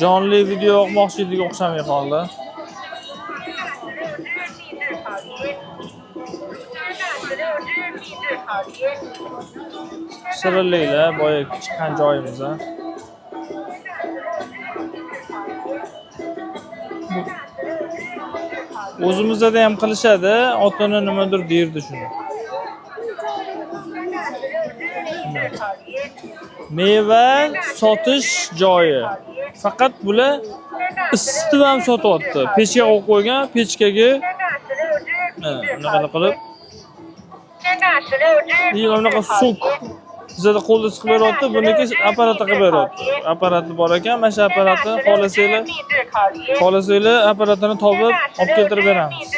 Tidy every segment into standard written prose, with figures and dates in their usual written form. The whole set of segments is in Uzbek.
jonli video yoqmoqchiligiga o'xshamay qoldi. Shirinliklar boya chiqqan joyimiz. O'zimizda ham qilishadi, otini nimadir derdi shuni. Meva sotish joyi. Faqat bular isitib ham sotyapti. Pechga qo'yib qo'ygan, pechkaga unaqa qilib. Bunaqa suk. Bizda qo'lda siqib beryapti, buniki apparatga qilib beryapti. Apparati bor ekan, mana shu apparatni xohlasanglar apparatini topib olib keltirib beramiz.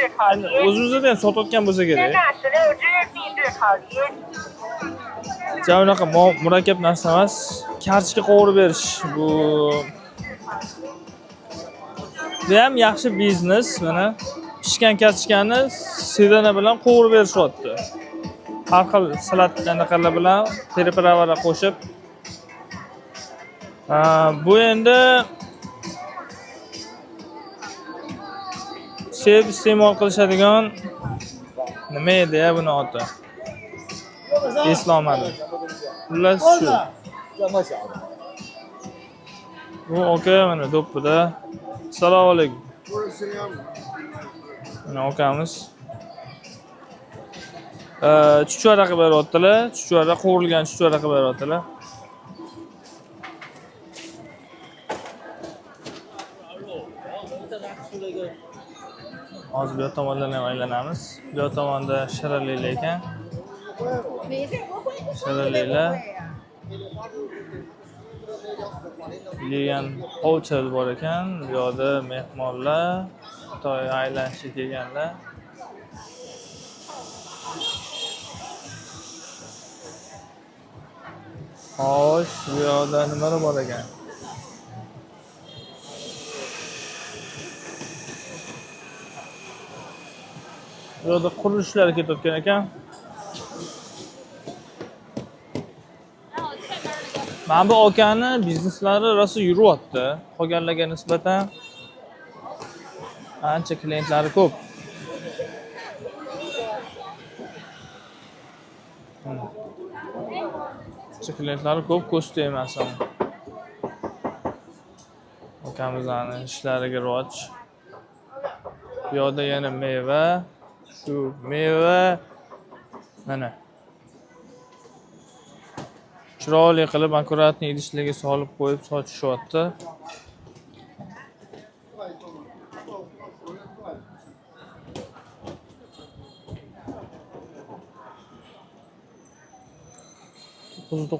O'zimizda ham sotayotgan bo'lsa kerak. Ja unaqa murakkab narsa emas. Kartoshka qovurib berish bu ham yaxshi biznes. Mana pishgan kartoshkani sedana bilan qovurib berishyapti. Har xil salatlarni bilan pripravara qo'shib. Bu endi sevib iste'mol qilishadigan nima edi buni oti? Eslomadi. Xullas shu. Bu aka mana do'ppida. Assalomu alaykum. Mana akamiz. Chuchvara qilib beryaptilar. Chuchvara qovurilgan chuchvara qilib beryaptilar. Hozir bu tomondan ham aylanamiz. Bu tomonda shirinliklar ekan. Shirinliklar. Legan hotel bor ekan. Bu yerda mehmonlar, Xitoy aylanishga kelganlar. Xo'sh, bu yerda nimalar bor ekan? Bu yerda qurilishlar ketayotgan ekan. Mana bu akani bizneslari rosa yuryapti. Qolganlarga nisbatan ancha klientlari ko'p. Klientlari ko'p, ko'sti emas ham. Akamizning ishlariga rivoj. Bu yerda yana meva, shu meva mana chiroyli qilib akkuratni idishlarga solib qo'yib sochishyapti.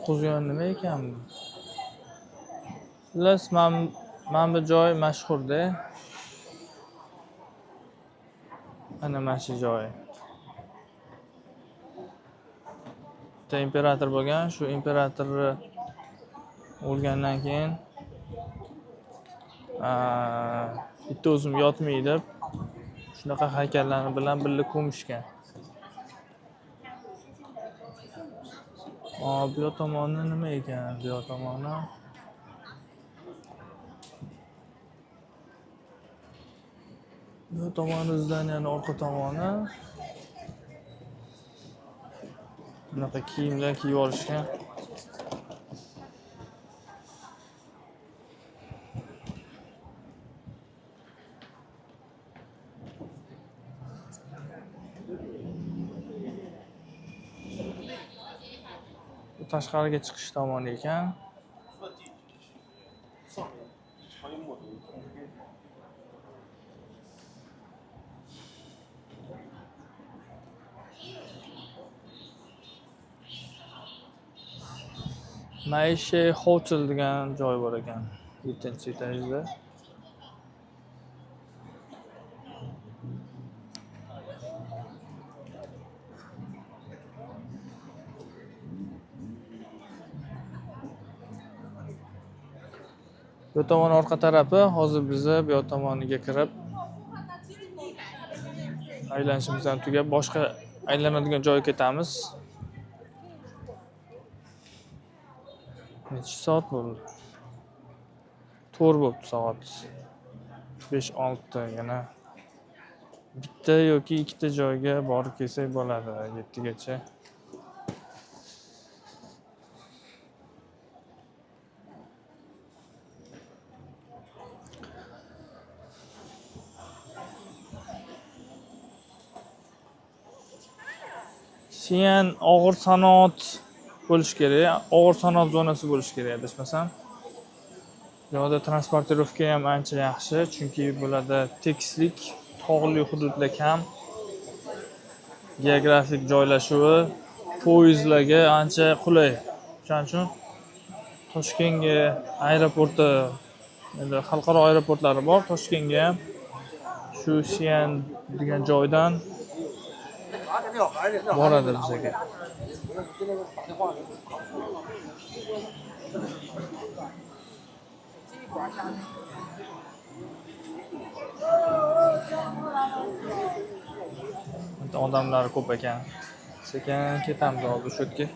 Qo'ziyon nima ekan bu? Xullas, mana bu joy mashhurda. Ana mana shu joy. Bitta imperator bo'lgan, shu imperatorni o'lgandan keyin bitta o'zim yotmay deb shunaqa haykallarni bilan birga ko'mishgan. Bu yoq tomoni nima ekan? Bu yoq tomoni zdaniyaning orqa tomoni bunaqa kiyimlar kiyib olishgan. Bu tashqariga chiqish tomoni ekan. Maisha Hotel degan joy bor ekan. 7-etajda. Bu tomon orqa tarafi, hozir biz bu yoq tomoniga kirib aylanishimizdan tugab boshqa aylanadigan joyga ketamiz. Necha soat bo'ldi? to'rt bo'libdi soat. 5-6 yana. Bitta yoki ikkita joyga borib kelsak bo'ladi 7 gacha. Sen og'ir sanoat bo'lish kerak. Og'ir sanoat zonasi bo'lish kerak adashmasam. Bu yoqda transportirovka ham ancha yaxshi, chunki bularda tekislik, tog'li hududlar kam. Geografik joylashuvi poyezdlarga ancha qulay. Shuning uchun Toshkentga aeroporti, endi xalqaro aeroportlari bor. Toshkentga ham shu Sian degan joydan boradi bizga. Odamlar ko'p ekan. Sekin ketamiz hozir shu yerga.